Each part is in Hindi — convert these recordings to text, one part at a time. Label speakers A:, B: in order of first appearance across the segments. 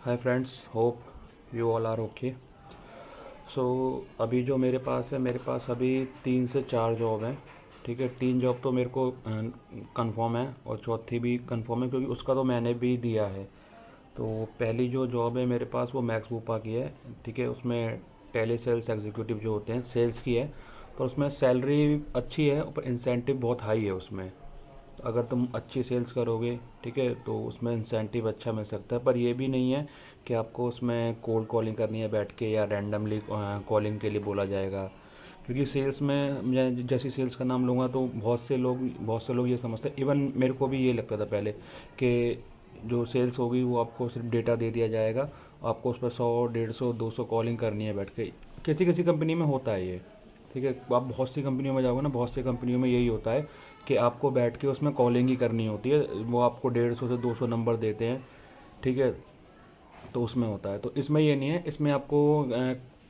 A: Hi friends, hope you all are okay. So अभी जो मेरे पास है, मेरे पास अभी 3 से 4 जॉब हैं। ठीक है, 3 जॉब तो मेरे को कंफर्म है और चौथी भी कंफर्म है क्योंकि उसका तो मैंने भी दिया है। तो पहली जो जॉब है मेरे पास वो मैक्स वूपा की है। ठीक है, उसमें टेली सेल्स एग्जीक्यूटिव जो होते हैं सेल्स की है। पर उसमें सैलरी अच्छी है, पर इंसेंटिव बहुत हाई है उसमें। अगर तुम अच्छी सेल्स करोगे, ठीक है, तो उसमें इंसेंटिव अच्छा मिल सकता है। पर ये भी नहीं है कि आपको उसमें कोल्ड कॉलिंग करनी है बैठ के या रैंडमली कॉलिंग के लिए बोला जाएगा। क्योंकि सेल्स में मैं जैसी सेल्स का नाम लूँगा तो बहुत से लोग ये समझते हैं, इवन मेरे को भी ये लगता था पहले कि जो सेल्स होगी वो आपको सिर्फ डेटा दे दिया जाएगा, आपको उस पर 100, 150, 200 कॉलिंग करनी है बैठ के। किसी किसी कंपनी में होता है ये। ठीक है, आप बहुत सी कंपनियों में जाओगे ना, बहुत सी कंपनियों में यही होता है कि आपको बैठ के उसमें कॉलिंग ही करनी होती है। वो आपको 150 से 200 नंबर देते हैं। ठीक है, तो उसमें होता है। तो इसमें ये नहीं है, इसमें आपको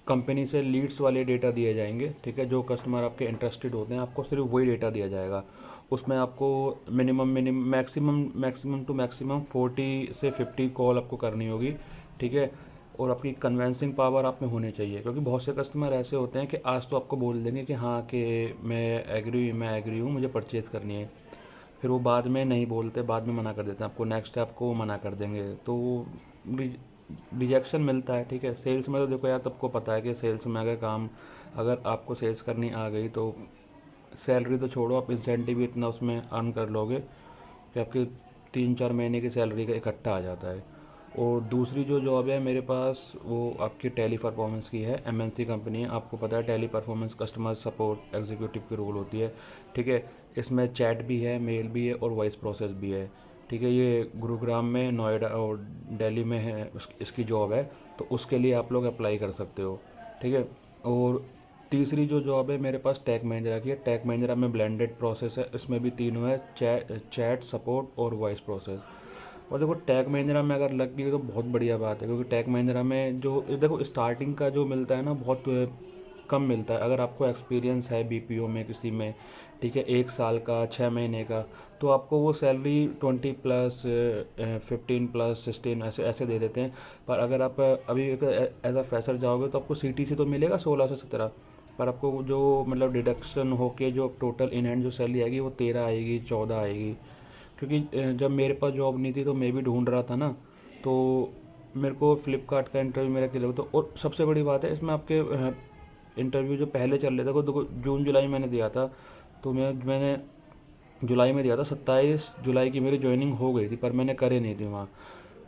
A: कंपनी से लीड्स वाले डेटा दिए जाएंगे। ठीक है, जो कस्टमर आपके इंटरेस्टेड होते हैं आपको सिर्फ वही डेटा दिया जाएगा। उसमें आपको मिनिमम मैक्सिमम टू मैक्सिमम 40 से 50 कॉल आपको करनी होगी। ठीक है, और आपकी कन्वेंसिंग पावर आप में होनी चाहिए, क्योंकि बहुत से कस्टमर ऐसे होते हैं कि आज तो आपको बोल देंगे कि हाँ कि मैं एग्री हूँ, मुझे परचेज़ करनी है। फिर वो बाद में नहीं बोलते, बाद में मना कर देते हैं आपको, नेक्स्ट आपको वो मना कर देंगे, तो रिजेक्शन मिलता है। ठीक है, सेल्स में तो देखो यार, सबको पता है कि सेल्स में अगर आपको सेल्स करनी आ गई तो सैलरी तो छोड़ो, आप इंसेंटिव भी इतना उसमें अर्न कर लोगे कि आपके 3-4 महीने की सैलरी का इकट्ठा आ जाता है। और दूसरी जो जॉब है मेरे पास वो आपकी टेली परफॉर्मेंस की है। एमएनसी कंपनी है, आपको पता है tele performance customer support executive की रोल होती है। ठीक है, इसमें चैट भी है, मेल भी है और वॉइस प्रोसेस भी है। ठीक है, ये गुरुग्राम में, नोएडा और दिल्ली में है इसकी जॉब है। तो उसके लिए आप लोग अप्लाई कर सकते हो। ठीक है, और तीसरी जो जॉब है मेरे पास टैग महिंद्रा की है। टैग महिंद्रा में ब्लेंडेड प्रोसेस है, इसमें भी तीनों है, चैट सपोर्ट और वॉइस प्रोसेस। और देखो टैग महिंद्रा में अगर लग गई तो बहुत बढ़िया बात है, क्योंकि टैग महिंद्रा में जो देखो स्टार्टिंग का जो मिलता है ना, बहुत कम मिलता है। अगर आपको एक्सपीरियंस है बीपीओ में किसी में, ठीक है, 1 साल का, 6 महीने का, तो आपको वो सैलरी 20+, 15+, 16 ऐसे ऐसे दे देते हैं। पर अगर आप अभी एज अ फ्रेशर जाओगे तो आपको सीटीसी तो मिलेगा 16 से 17। पर आपको जो मतलब डिडक्शन होके जो टोटल इन हैंड जो सैलरी आएगी वो 13 आएगी, 14 आएगी। क्योंकि जब मेरे पास जॉब नहीं थी तो मैं भी ढूंढ रहा था ना, तो मेरे को फ्लिपकार्ट का इंटरव्यू मेरा क्लियर हुआ। तो और सबसे बड़ी बात है इसमें, आपके इंटरव्यू जो पहले चल रहे थे, देखो जून जुलाई मैंने दिया था, तो मैंने जुलाई में दिया था, 27 जुलाई की मेरी ज्वाइनिंग हो गई थी, पर मैंने करे नहीं थी वहाँ।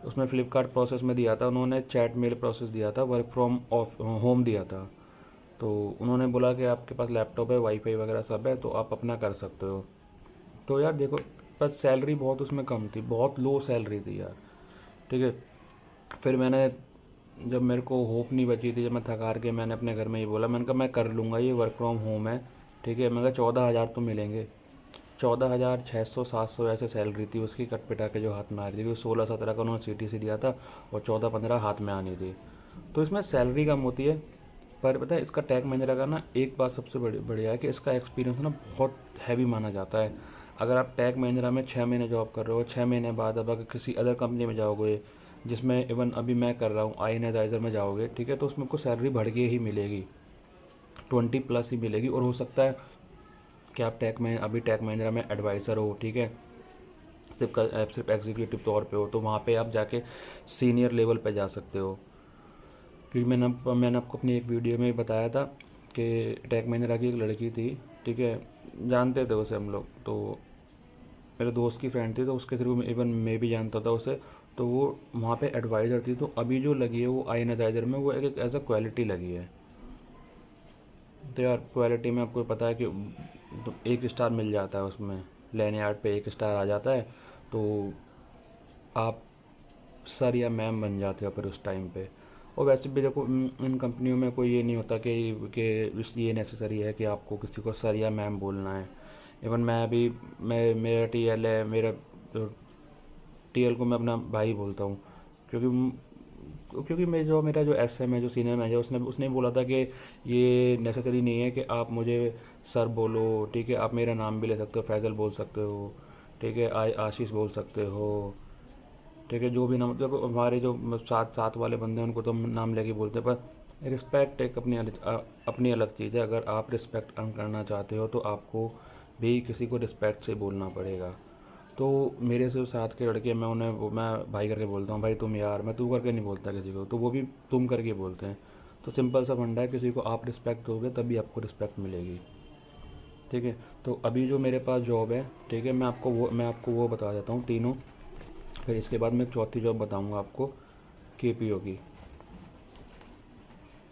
A: उसमें फ्लिपकार्ट प्रोसेस में दिया था, उन्होंने चैट मेल प्रोसेस दिया था, वर्क फ्रॉम ऑफ होम दिया था। तो उन्होंने बोला कि आपके पास लैपटॉप है, वाईफाई वगैरह सब है, तो आप अपना कर सकते हो। तो यार देखो, पर सैलरी बहुत उसमें कम थी, बहुत लो सैलरी थी यार। ठीक है, फिर मैंने, जब मेरे को होप नहीं बची थी, जब मैं थक हार के मैंने अपने घर में ये बोला, मैंने कहा मैं कर लूँगा, ये वर्क फ्रॉम होम है। ठीक है, मैंने कहा 14,000 तो मिलेंगे। 14,600 700 ऐसे सैलरी थी उसकी, कट पिटा के जो हाथ में आ रही थी, क्योंकि 16-17 का उन्होंने सीटीसी दिया था और 14-15 हाथ में आनी थी। तो इसमें सैलरी कम होती है। पर पता है इसका टैग महिंद्रा का ना एक बात सबसे बढ़िया है कि इसका एक्सपीरियंस ना बहुत हैवी माना जाता है। अगर आप टैग महिंद्रा में 6 महीने जॉब कर रहे हो, 6 महीने बाद अब अगर किसी अदर कंपनी में जाओगे, जिसमें इवन अभी मैं कर रहा हूँ, आई एनालाइजर में जाओगे, ठीक है, तो उसमें आपको सैलरी बढ़ के ही मिलेगी, 20+ ही मिलेगी। और हो सकता है कि आप अभी टैग महिंद्रा में एडवाइज़र हो, ठीक है, सिर्फ एग्जीक्यूटिव तौर पे हो, तो वहाँ पे आप जाके सीनियर लेवल पे जा सकते हो। क्योंकि मैंने आपको अपनी एक वीडियो में बताया था कि टैग महिंद्रा की एक लड़की थी। ठीक है, जानते थे उसे हम लोग, तो मेरे दोस्त की फ्रेंड थी, तो उसके थ्रू इवन मैं भी जानता था उसे। तो वो वहाँ पे एडवाइज़र थी, तो अभी जो लगी है वो आई एनालाइजर में, वो एक एज अ क्वालिटी लगी है। तो यार क्वालिटी में आपको पता है कि तो 1 स्टार मिल जाता है उसमें, लैनियार्ड पे 1 स्टार आ जाता है। तो आप सर या मैम बन जाते हो फिर उस टाइम पे। और वैसे भी देखो इन कंपनियों में कोई ये नहीं होता कि ये नेसेसरी है कि आपको किसी को सर या मैम बोलना है। इवन मैं मेरा टीएल है, मेरा टीएल को मैं अपना भाई बोलता हूँ। क्योंकि मेरा जो एसएम है, जो सीनियर मैनेजर, उसने उसने बोला था कि ये नेसेसरी नहीं है कि आप मुझे सर बोलो। ठीक है, आप मेरा नाम भी ले सकते हो, फैज़ल बोल सकते हो, ठीक है, आशीष बोल सकते हो, ठीक है। जो भी नाम, देखो हमारे जो साथ साथ वाले बंदे हैं उनको तो हम नाम लेके बोलते हैं, पर रिस्पेक्ट एक अपनी अलग चीज़ है। अगर आप रिस्पेक्ट अर्न करना चाहते हो तो आपको भी किसी को रिस्पेक्ट से बोलना पड़ेगा। तो मेरे से साथ के लड़के, मैं उन्हें मैं भाई करके बोलता हूँ, भाई तुम यार, मैं तू करके नहीं बोलता किसी को, तो वो भी तुम करके बोलते हैं। तो सिंपल सा फंडा है, किसी को आप रिस्पेक्ट दोगे तभी आपको रिस्पेक्ट मिलेगी। ठीक है। तो अभी जो मेरे पास जॉब है, ठीक है, मैं आपको वो बता देता हूँ तीनों, फिर इसके बाद मैं चौथी जॉब बताऊँगा आपको, केपीओ की।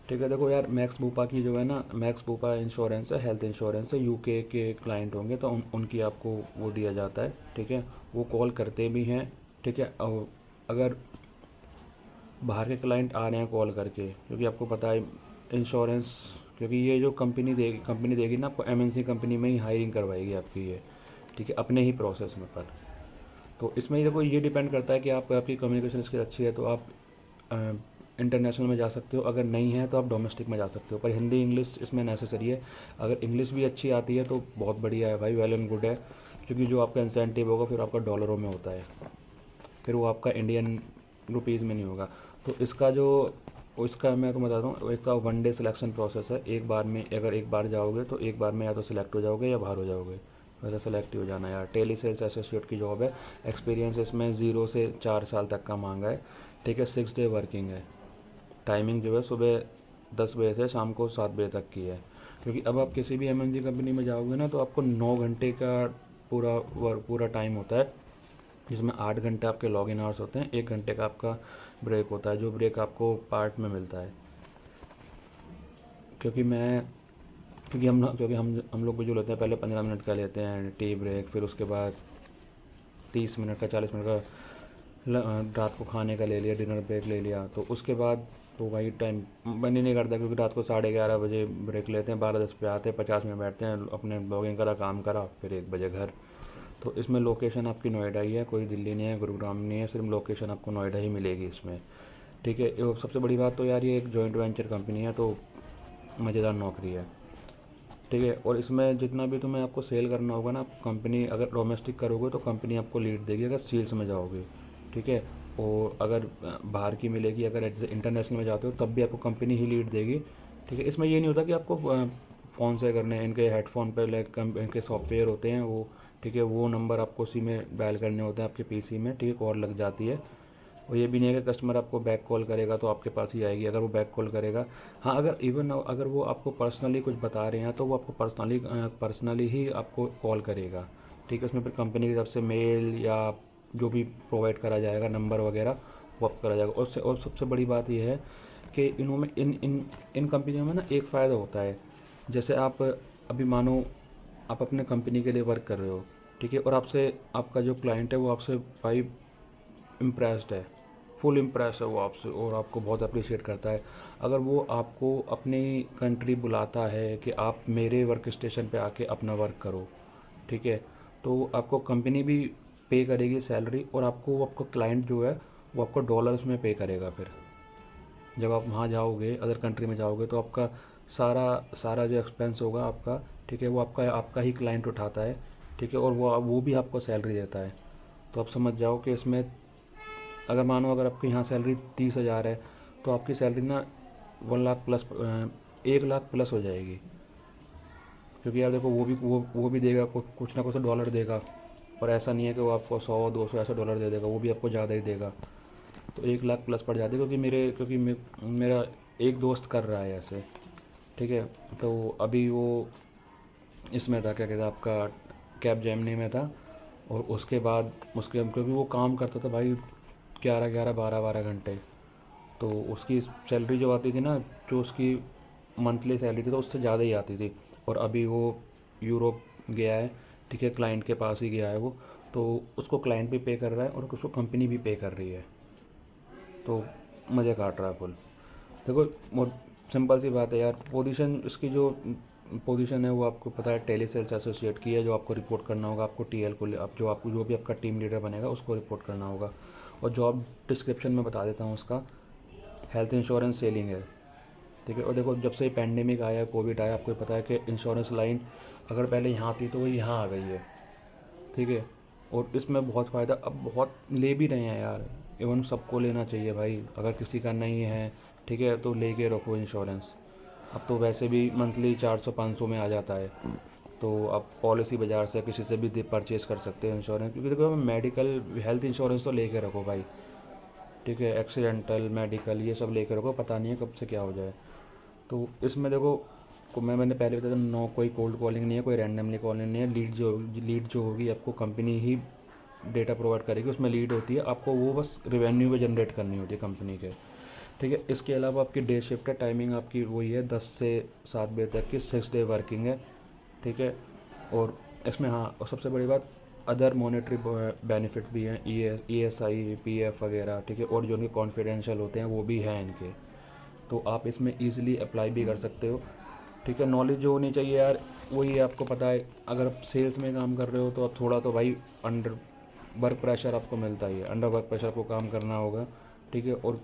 A: ठीक है। देखो यार, मैक्स बूपा की जो है ना, मैक्स बूपा इंश्योरेंस है, हेल्थ इंश्योरेंस है, यूके के क्लाइंट होंगे तो उनकी आपको वो दिया जाता है। ठीक है। वो कॉल करते भी हैं। ठीक है। और अगर बाहर के क्लाइंट आ रहे हैं कॉल करके, क्योंकि आपको पता है इंश्योरेंस, क्योंकि ये जो कंपनी देगी ना आपको, एमएनसी कंपनी में ही हायरिंग करवाएगी आपकी ये। ठीक है, अपने ही प्रोसेस में। पर तो इसमें देखो ये डिपेंड करता है कि आपकी कम्युनिकेशन स्किल अच्छी है तो आप इंटरनेशनल में जा सकते हो, अगर नहीं है तो आप डोमेस्टिक में जा सकते हो। पर हिंदी इंग्लिश इसमें नेसेसरी है। अगर इंग्लिश भी अच्छी आती है तो बहुत बढ़िया है भाई, वेल एंड गुड है। क्योंकि जो आपका इंसेंटिव होगा फिर आपका डॉलरों में होता है, फिर वो आपका इंडियन रुपीज़ में नहीं होगा। तो इसका मैं तुम्हें बताता हूँ, इसका 1 डे सिलेक्शन प्रोसेस है। एक बार में, अगर एक बार जाओगे तो एक बार में या तो सिलेक्ट हो जाओगे या बाहर हो जाओगे। वैसे सेलेक्ट ही हो जाना यार। टेली सेल्स एसोसिएट की जॉब है। एक्सपीरियंस इसमें 0 से 4 साल तक का मांगा है। ठीक है। 6 डे वर्किंग है। टाइमिंग जो है सुबह 10 बजे से शाम को 7 बजे तक की है। क्योंकि अब आप किसी भी एमएनसी कंपनी में जाओगे ना तो आपको 9 घंटे का पूरा टाइम होता है, जिसमें 8 घंटे आपके लॉग इन आवर्स होते हैं, 1 घंटे का आपका ब्रेक होता है, जो ब्रेक आपको पार्ट में मिलता है। क्योंकि मैं क्योंकि हम लोग को जो लेते हैं, पहले 15 मिनट का लेते हैं टी ब्रेक, फिर उसके बाद 30 मिनट का, 40 मिनट का रात को खाने का ले लिया, डिनर ब्रेक ले लिया। तो उसके बाद तो वही टाइम बन ही नहीं करता, क्योंकि रात को 11:30 बजे ब्रेक लेते हैं, 12:10 पे आते हैं, 50 मिनट बैठते हैं, अपने ब्लॉगिंग करा, काम करा, फिर 1 बजे घर। तो इसमें लोकेशन आपकी नोएडा ही है, कोई दिल्ली नहीं है, गुरुग्राम नहीं है, सिर्फ लोकेशन आपको नोएडा ही मिलेगी इसमें। ठीक है। सबसे बड़ी बात तो यार ये एक जॉइंट वेंचर कंपनी है, तो मज़ेदार नौकरी है। ठीक है। और इसमें जितना भी तुम्हें आपको सेल करना होगा ना, कंपनी, अगर डोमेस्टिक करोगे तो कंपनी आपको लीड देगी, अगर सेल्स में जाओगे। ठीक है। और अगर बाहर की मिलेगी, अगर जैसे इंटरनेशनल में जाते हो तब भी आपको कंपनी ही लीड देगी। ठीक है। इसमें ये नहीं होता कि आपको फ़ोन से करने हैं, इनके हेडफोन पर इनके सॉफ्टवेयर होते हैं वो। ठीक है। वो नंबर आपको उसी में डायल करने होते हैं आपके पीसी में। ठीक है। कॉल लग जाती है। और ये भी नहीं है कि कस्टमर आपको बैक कॉल करेगा तो आपके पास ही आएगी, अगर वो बैक कॉल करेगा। हाँ, अगर वो आपको पर्सनली कुछ बता रहे हैं तो वो आपको पर्सनली ही आपको कॉल करेगा। ठीक है। उसमें फिर कंपनी की तरफ से मेल या जो भी प्रोवाइड करा जाएगा, नंबर वगैरह, वो आपको करा जाएगा। और सबसे बड़ी बात यह है कि इनमें इन कंपनियों में ना एक फ़ायदा होता है। जैसे आप अभी मानो आप अपने कंपनी के लिए वर्क कर रहे हो, ठीक है, और आपसे आपका जो क्लाइंट है वो आपसे भाई इम्प्रेस्ड है, फुल इम्प्रेस है वो आपसे, और आपको बहुत अप्रिशिएट करता है। अगर वो आपको अपनी कंट्री बुलाता है कि आप मेरे वर्क स्टेशन पे आके अपना वर्क करो, ठीक है, तो आपको कंपनी भी पे करेगी सैलरी, और आपको क्लाइंट जो है वो आपको डॉलर्स में पे करेगा। फिर जब आप वहाँ जाओगे, अदर कंट्री में जाओगे, तो आपका सारा सारा जो एक्सपेंस होगा आपका, ठीक है, वो आपका ही क्लाइंट उठाता है। ठीक है। और वो भी आपको सैलरी देता है। तो आप समझ जाओ कि इसमें अगर आपकी यहाँ सैलरी 30,000 है तो आपकी सैलरी ना 1 लाख प्लस, 1 लाख प्लस हो जाएगी। क्योंकि यार देखो वो भी देगा, कुछ ना कुछ डॉलर देगा। और ऐसा नहीं है कि वो आपको 100-200 ऐसा डॉलर दे देगा, वो भी आपको ज़्यादा ही देगा। तो 1 लाख प्लस पड़ जाती है। क्योंकि मेरा एक दोस्त कर रहा है ऐसे। ठीक है। तो अभी वो इसमें था, क्या कहते हैं, आपका कैब जेमिनी में था। और उसके बाद क्योंकि वो काम करता था भाई 11-11, 12-12 घंटे, तो उसकी सैलरी जो आती थी ना, जो उसकी मंथली सैलरी थी, तो उससे ज़्यादा ही आती थी। और अभी वो यूरोप गया है। ठीक है। क्लाइंट के पास ही गया है वो, तो उसको क्लाइंट भी पे कर रहा है और उसको कंपनी भी पे कर रही है। तो मज़े काट रहा है फुल। देखो बहुत सिंपल सी बात है यार। इसकी जो पोजीशन है वो आपको पता है, टेली सेल्स एसोसिएट की है, जो आपको रिपोर्ट करना होगा आपको टीएल को, जो भी आपका टीम लीडर बनेगा उसको रिपोर्ट करना होगा। और जॉब डिस्क्रिप्शन में बता देता हूँ उसका, हेल्थ इंश्योरेंस सेलिंग है। ठीक है। और देखो जब से पैंडेमिक आया, कोविड आया, आपको पता है कि इंश्योरेंस लाइन अगर पहले यहाँ थी तो वो यहाँ आ गई है। ठीक है। और इसमें बहुत फ़ायदा, अब बहुत ले भी रहे हैं यार। इवन सबको लेना चाहिए भाई, अगर किसी का नहीं है ठीक है तो लेके रखो इंश्योरेंस। अब तो वैसे भी मंथली 400-500 में आ जाता है, तो आप पॉलिसी बाज़ार से किसी से भी परचेज़ कर सकते हैं इंश्योरेंस, क्योंकि देखो मेडिकल हेल्थ इंश्योरेंस तो लेके रखो भाई, ठीक है। एक्सीडेंटल मेडिकल ये सब लेके रखो, पता नहीं है कब से क्या हो जाए। तो इसमें देखो मैंने पहले बताया था, नो कोई कोल्ड कॉलिंग नहीं है, कोई रैंडमली कॉलिंग नहीं है। लीड जो होगी आपको कंपनी ही डेटा प्रोवाइड करेगी, उसमें लीड होती है, आपको वो बस रिवेन्यू में जनरेट करनी होती है कंपनी के, ठीक है। इसके अलावा आपकी डे शिफ्ट है, टाइमिंग आपकी वही है 10 से 7 बजे तक की, 6 डे वर्किंग है, ठीक है। और इसमें हाँ, और सबसे बड़ी बात, अदर मॉनेटरी बेनिफिट भी हैं, ESI PF वगैरह, ठीक है। और जो उनके कॉन्फिडेंशियल होते हैं वो भी हैं इनके, तो आप इसमें ईजिली अप्लाई भी कर सकते हो, ठीक है। नॉलेज जो होनी चाहिए यार, वही आपको पता है, अगर आप सेल्स में काम कर रहे हो तो आप थोड़ा तो भाई अंडर वर्क प्रेशर आपको मिलता ही है, अंडर वर्क प्रेशर आपको काम करना होगा, ठीक है। और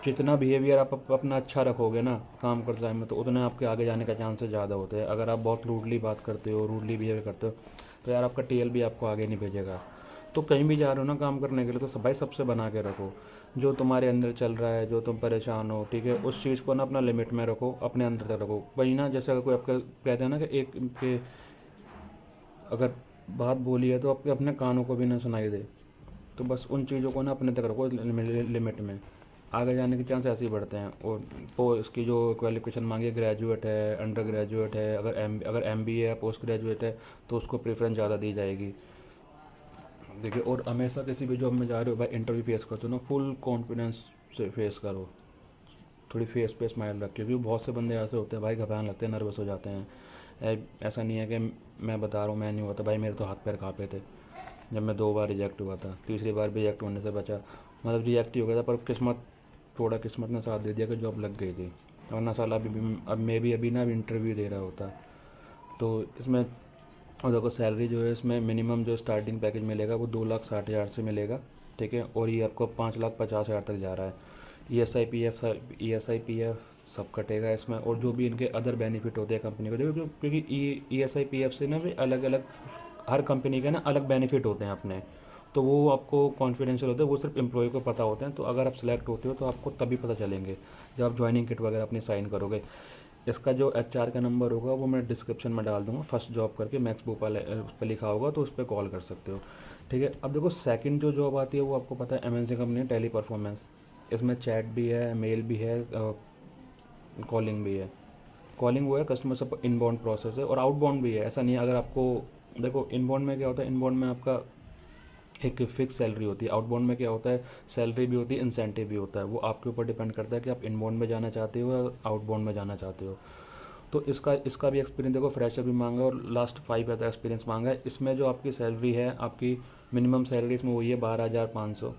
A: जितना बिहेवियर आप अपना अच्छा रखोगे ना काम करते टाइम में, तो उतने आपके आगे जाने का चांसेस ज़्यादा होते हैं। अगर आप बहुत रूडली बात करते हो, रूडली बिहेव करते हो, तो यार आपका TL भी आपको आगे नहीं भेजेगा। तो कहीं भी जा रहे हो ना काम करने के लिए, तो भाई सबसे बना के रखो, जो तुम्हारे अंदर चल रहा है, जो तुम परेशान हो, ठीक है, उस चीज़ को ना अपना लिमिट में रखो, अपने अंदर तक रखो। वही ना, जैसे अगर कोई आपका कहते हैं ना कि एक के अगर बात बोली है तो आपके अपने कानों को भी ना सुनाई दे, तो बस उन चीज़ों को ना अपने तक रखो लिमिट में, आगे जाने के चांस ऐसे ही बढ़ते हैं। और वो इसकी जो क्वालिफिकेशन मांगी है, ग्रेजुएट है, अंडर ग्रेजुएट है, अगर MBA है, पोस्ट ग्रेजुएट है, तो उसको प्रेफरेंस ज़्यादा दी जाएगी। देखिए, और हमेशा किसी भी जॉब में जा रहे हो भाई, इंटरव्यू फेस करते हो ना, फुल कॉन्फिडेंस से फेस करो, थोड़ी फेस पे स्माइल रख, क्योंकि बहुत से बंदे ऐसे होते हैं भाई, घबराने लगते हैं, नर्वस हो जाते हैं। ऐसा नहीं है कि मैं बता रहा हूँ मैं नहीं हुआ था भाई, मेरे तो हाथ पैर काँपे थे जब मैं 2 बार रिजेक्ट हुआ था, तीसरी बार भी रिजेक्ट होने से बचा, मतलब रिजेक्ट ही हो गया था, पर थोड़ा किस्मत ने साथ दे दिया कि जॉब लग गई थी, वरना साल अब मैं भी अभी ना इंटरव्यू दे रहा होता। तो इसमें, और देखो सैलरी जो है इसमें मिनिमम जो स्टार्टिंग पैकेज मिलेगा वो 2,60,000 से मिलेगा, ठीक है। और ये आपको 5,50,000 तक जा रहा है। ESI PF सब कटेगा इसमें, और जो भी इनके अदर बेनिफिट होते हैं कंपनी को, देखो क्योंकि ESI PF से ना भी अलग अलग, हर कंपनी के ना अलग बेनिफिट होते हैं अपने, तो वो आपको कॉन्फिडेंशियल होते हैं, वो सिर्फ एम्प्लॉय को पता होते हैं। तो अगर आप सिलेक्ट होते हो तो आपको तभी पता चलेंगे जब आप ज्वाइनिंग किट वगैरह अपनी साइन करोगे। इसका जो HR का नंबर होगा वो मैं डिस्क्रिप्शन में डाल दूंगा, फर्स्ट जॉब करके मैक्स भोपाल उस पर लिखा होगा, तो उस पर कॉल कर सकते हो, ठीक है। अब देखो सेकंड जो जॉब आती है वो आपको पता है MNC कंपनी है, टेली परफॉर्मेंस। इसमें चैट भी है, मेल भी है, कॉलिंग भी है। कॉलिंग वो है कस्टमर सपोर्ट, इनबाउंड प्रोसेस है, और आउटबाउंड भी है। ऐसा नहीं है, अगर आपको देखो इनबाउंड में क्या होता है, इनबाउंड में आपका एक फिक्स सैलरी होती है, आउटबाउंड में क्या होता है, सैलरी भी होती है, इंसेंटिव भी होता है। वो आपके ऊपर डिपेंड करता है कि आप इनबाउंड में जाना चाहते हो या आउटबाउंड में जाना चाहते हो। तो इसका भी एक्सपीरियंस देखो, फ्रेशर भी मांगा है और लास्ट 5 ईयर का एक्सपीरियंस मांगा है। इसमें जो आपकी सैलरी है, आपकी मिनिमम सैलरी इसमें वही है 12,500,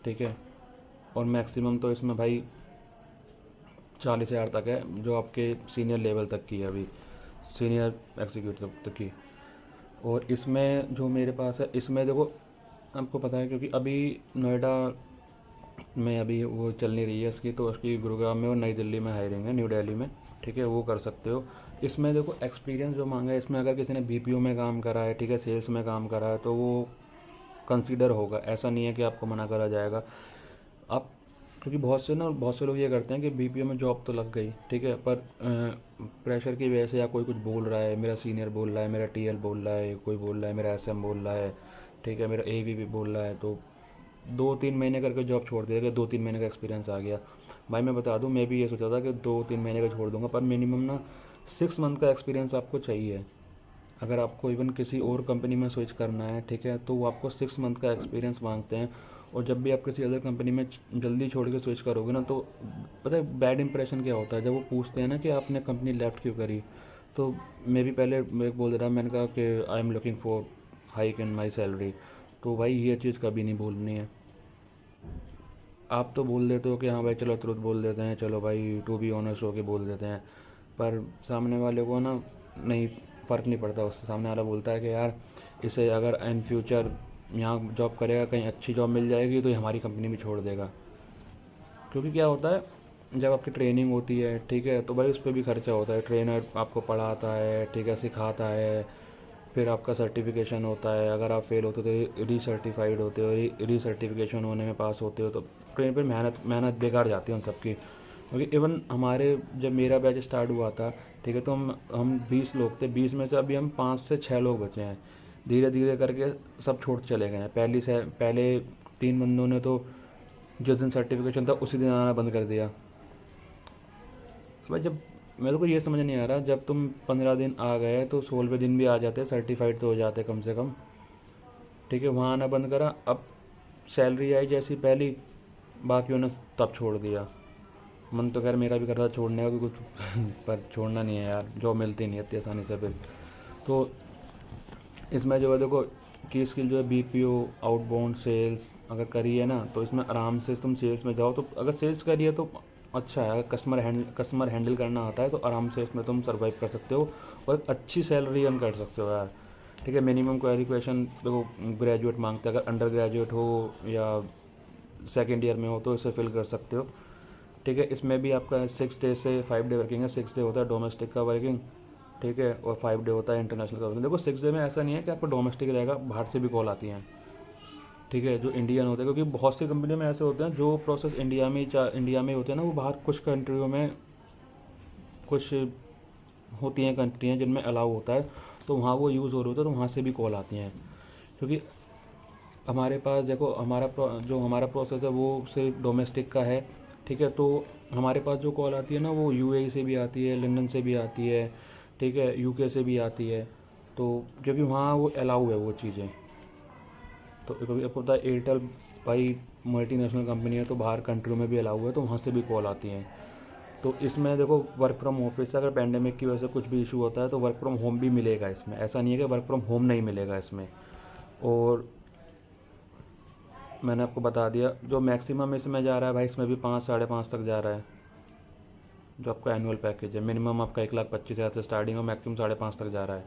A: ठीक है। और मैक्सिमम तो इसमें भाई 40,000 तक है, जो आपके सीनियर लेवल तक की है, अभी सीनियर एग्जीक्यूटिव तक की। और इसमें जो मेरे पास है, इसमें देखो आपको पता है, क्योंकि अभी नोएडा में अभी वो चल नहीं रही है इसकी, तो उसकी गुरुग्राम में और नई दिल्ली में हायरिंग है, न्यू दिल्ली में, ठीक है, वो कर सकते हो। इसमें देखो एक्सपीरियंस जो मांगा है, इसमें अगर किसी ने BPO में काम करा है, ठीक है, सेल्स में काम करा है, तो वो कंसीडर होगा, ऐसा नहीं है कि आपको मना करा जाएगा। आप, क्योंकि बहुत से लोग ये करते हैं कि BPO में जॉब तो लग गई, ठीक है, पर प्रेशर की वजह से, या कोई कुछ बोल रहा है, मेरा सीनियर बोल रहा है, मेरा TL बोल रहा है, कोई बोल रहा है, मेरा SM बोल रहा है, ठीक है, मेरा AV भी बोल रहा है, तो 2-3 महीने करके जॉब छोड़ दिया, कि 2-3 महीने का एक्सपीरियंस आ गया। भाई मैं बता दूं, मैं भी ये सोचा था कि 2-3 महीने का छोड़ दूंगा, पर मिनिमम ना 6 मंथ का एक्सपीरियंस आपको चाहिए। अगर आपको इवन किसी और कंपनी में स्विच करना है, ठीक है, तो वो आपको 6 मंथ का एक्सपीरियंस मांगते हैं। और जब भी आप किसी अदर कंपनी में जल्दी छोड़ के स्विच करोगे ना, तो पता है बैड इंप्रेशन क्या होता है, जब वो पूछते हैं ना कि आपने कंपनी लेफ्ट क्यों करी, तो मैं भी पहले मैं बोल रहा, मैंने कहा कि I am looking for hike in my salary. तो भाई ये चीज़ कभी नहीं बोलनी है। आप तो बोल देते हो कि हाँ भाई चलो तुरंत बोल देते हैं, चलो भाई टू बी ऑनेस्ट होके बोल देते हैं, पर सामने वाले को ना नहीं, फ़र्क नहीं पड़ता उससे। सामने वाला बोलता है कि यार इसे अगर इन फ्यूचर यहाँ जॉब करेगा, कहीं अच्छी जॉब मिल जाएगी तो ये हमारी कंपनी भी छोड़ देगा। क्योंकि क्या होता है, जब आपकी ट्रेनिंग होती है, ठीक है, तो भाई उस पर भी खर्चा होता है, ट्रेनर आपको पढ़ाता है, ठीक है, सिखाता है, फिर आपका सर्टिफिकेशन होता है, अगर आप फेल होते हो तो रीसर्टिफाइड होते हो, रीसर्टिफिकेशन होने में पास होते हो, तो ट्रेन पर मेहनत मेहनत बेकार जाती है उन सबकी। क्योंकि इवन हमारे जब मेरा बैच स्टार्ट हुआ था, ठीक है, तो हम 20 लोग थे, 20 में से अभी हम 5 से 6 लोग बचे हैं। धीरे धीरे करके सब छोड़ चले गए हैं। पहले 3 बंदों ने तो जिस दिन सर्टिफिकेशन था उसी दिन आना बंद कर दिया। भाई जब मेरे को ये समझ नहीं आ रहा, जब तुम 15 दिन आ गए तो 16वें दिन भी आ जाते, सर्टिफाइड तो हो जाते कम से कम, ठीक है, वहाँ आना बंद करा। अब सैलरी आई जैसी पहली, बाकियों ने तब छोड़ दिया। मन तो खैर मेरा भी कर रहा था छोड़ने का, क्योंकि कुछ पर छोड़ना नहीं है यार, जॉब मिलती नहीं है इतनी आसानी से फिर। तो इसमें जो है देखो की स्किल जो है बीपीओ, आउटबाउंड सेल्स अगर करी है ना, तो इसमें आराम से तुम सेल्स में जाओ। तो अगर सेल्स करी है तो अच्छा है, अगर कस्टमर हैंडल करना आता है तो आराम से इसमें तुम सर्वाइव कर सकते हो और एक अच्छी सैलरी अर्न कर सकते हो यार, ठीक है। मिनिमम क्वालिफिकेशन देखो ग्रेजुएट मांगते हैं, अगर अंडर ग्रेजुएट हो या सेकेंड ईयर में हो तो इसे फिल कर सकते हो, ठीक है। इसमें भी आपका 6 डे से 5 डे वर्किंग है। 6 डे होता है डोमेस्टिक का वर्किंग, ठीक है, और 5 डे होता है इंटरनेशनल का वर्किंग। देखो 6 डे में ऐसा नहीं है कि आपको डोमेस्टिक रहेगा, बाहर से भी कॉल आती हैं, ठीक है, जो इंडियन होते हैं। क्योंकि बहुत सी कंपनियों में ऐसे होते हैं जो प्रोसेस इंडिया में होते हैं ना, वो बाहर कुछ कंट्रियों में, कुछ होती हैं कंट्रियाँ जिनमें अलाउ होता है, तो वहाँ वो यूज़ हो रहे होते हैं, तो वहाँ से भी कॉल आती हैं। क्योंकि हमारे पास देखो जो हमारा प्रोसेस है वो सिर्फ डोमेस्टिक का है, ठीक है। तो हमारे पास जो कॉल आती है ना, वो यूएई से भी आती है, लंदन से भी आती है, ठीक है, यूके से भी आती है। तो क्योंकि वहाँ वो अलाउ है वो चीज़ें। तो कभी आपको पता है एयरटेल भाई मल्टीनेशनल कंपनी है, तो बाहर कंट्रियों में भी अलाउ है, तो वहाँ से भी कॉल आती हैं। तो इसमें देखो वर्क फ्रॉम ऑफिस, अगर पेंडेमिक की वजह से कुछ भी इशू होता है तो वर्क फ्रॉम होम भी मिलेगा इसमें, ऐसा नहीं है कि वर्क फ्रॉम होम नहीं मिलेगा इसमें। और मैंने आपको बता दिया जो मैक्सिमम इसमें जा रहा है भाई, इसमें भी 5 साढ़े 5 तक जा रहा है जो आपका एनुअल पैकेज है। मिनिमम आपका 1,25,000 से स्टार्टिंग और मैक्सिमम 5.5 तक जा रहा है,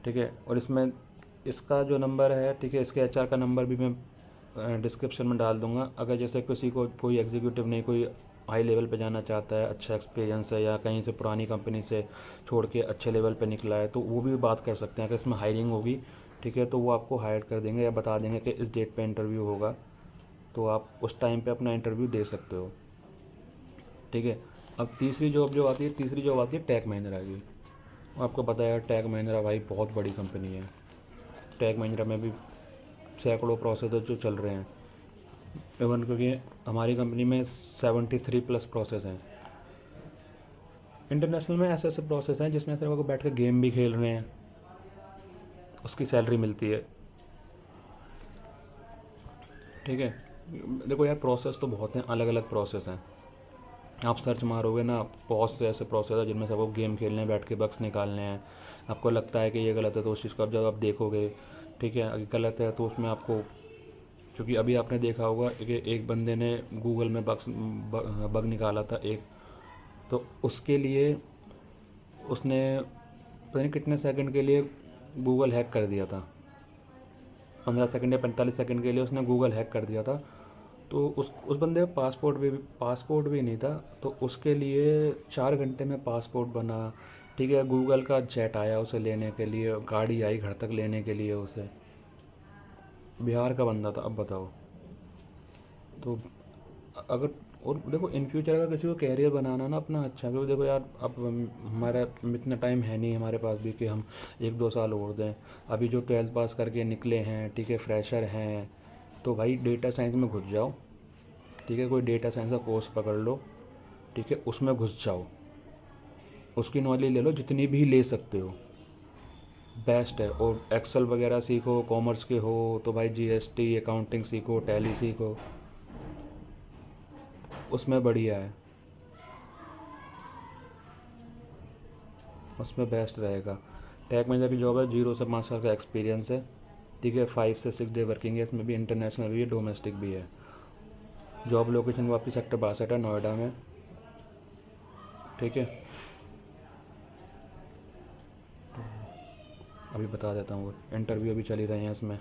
A: ठीक है। और इसमें इसका जो नंबर है, ठीक है, इसके एचआर का नंबर भी मैं डिस्क्रिप्शन में डाल दूंगा। अगर जैसे किसी को कोई एग्जीक्यूटिव नहीं, कोई हाई लेवल पे जाना चाहता है, अच्छा एक्सपीरियंस है, या कहीं से पुरानी कंपनी से छोड़ के अच्छे लेवल पे निकला है, तो वो भी बात कर सकते हैं। अगर इसमें हायरिंग होगी, ठीक है, तो वो आपको हायर कर देंगे या बता देंगे कि इस डेट पे इंटरव्यू होगा, तो आप उस टाइम पे अपना इंटरव्यू दे सकते हो, ठीक है। अब तीसरी जॉब आती है टेक महिंद्रा की। आपको पता है टेक महिंद्रा भाई बहुत बड़ी कंपनी है। टेक महिंद्रा में भी सैकड़ों प्रोसेसर जो चल रहे हैं, इवन क्योंकि हमारी कंपनी में 73 प्लस प्रोसेस हैं। इंटरनेशनल में ऐसे ऐसे प्रोसेस हैं जिसमें सिर्फ आपको बैठ कर गेम भी खेल रहे हैं, उसकी सैलरी मिलती है, ठीक है। देखो यार प्रोसेस तो बहुत हैं, अलग अलग प्रोसेस हैं। आप सर्च मारोगे ना, बहुत से ऐसे प्रोसेस है जिनमें से आपको गेम खेलने हैं, बैठ के बग्स निकालने हैं। आपको लगता है कि ये गलत है, तो उस चीज़ को अब जब आप देखोगे, ठीक है, अगर गलत है तो उसमें आपको, क्योंकि अभी आपने देखा होगा कि एक बंदे ने गूगल में बग निकाला था एक, तो उसके लिए उसने पता नहीं कितने सेकंड के लिए गूगल हैक कर दिया था, 15 सेकंड या 45 सेकंड के लिए उसने गूगल हैक कर दिया था। तो उस बंदे का पासपोर्ट भी नहीं था, तो उसके लिए 4 घंटे में पासपोर्ट बना, ठीक है। गूगल का जेट आया उसे लेने के लिए, गाड़ी आई घर तक लेने के लिए उसे, बिहार का बंदा था। अब बताओ, तो अगर, और देखो इन फ्यूचर अगर किसी को कैरियर बनाना ना अपना अच्छा, क्योंकि देखो यार अब हमारा इतना टाइम है नहीं हमारे पास भी कि हम 1-2 साल और दें। अभी जो 12th पास करके निकले हैं, ठीक है, फ्रेशर हैं, तो भाई डेटा साइंस में घुस जाओ, ठीक है, कोई डेटा साइंस का कोर्स पकड़ लो, ठीक है, उसमें घुस जाओ, उसकी नॉलेज ले लो जितनी भी ले सकते हो, बेस्ट है। और एक्सेल वगैरह सीखो, कॉमर्स के हो तो भाई जीएसटी अकाउंटिंग सीखो, टैली सीखो, उसमें बढ़िया है, उसमें बेस्ट रहेगा। टेक में की जॉब है, 0 से 5 साल का एक्सपीरियंस है, ठीक है, 5 से 6 डे वर्किंग है, इसमें भी इंटरनेशनल भी है, डोमेस्टिक भी है। जॉब लोकेशन वो आपकी सेक्टर 62 है, नोएडा में, ठीक है। अभी बता देता हूँ, इंटरव्यू अभी चल ही रहे हैं इसमें।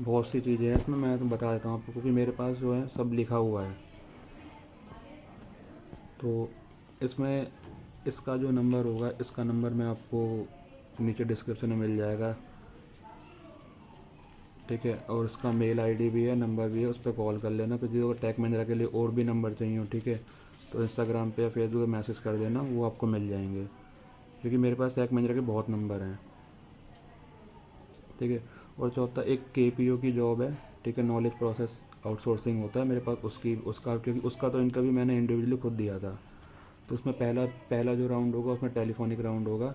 A: बहुत सी चीज़ें हैं इसमें, मैं तो बता देता हूँ आपको, क्योंकि मेरे पास जो है सब लिखा हुआ है। तो इसमें इसका जो नंबर होगा, इसका नंबर मैं आपको नीचे डिस्क्रिप्शन में मिल जाएगा, ठीक है। और उसका मेल आईडी भी है, नंबर भी है, उस पर कॉल कर लेना। फिर किसी को टैग महिंद्रा के लिए और भी नंबर चाहिए हो, ठीक है, तो इंस्टाग्राम पे या फेसबुक पे मैसेज कर देना, वो आपको मिल जाएंगे, क्योंकि मेरे पास टैग महिंद्रा के बहुत नंबर हैं, ठीक है। और चौथा एक KPO की जॉब है, ठीक है, नॉलेज प्रोसेस आउटसोर्सिंग होता है मेरे पास, उसका क्योंकि उसका तो इंटरव्यू मैंने इंडिविजुअली खुद दिया था। तो उसमें पहला पहला जो राउंड होगा उसमें टेलीफोनिक राउंड होगा,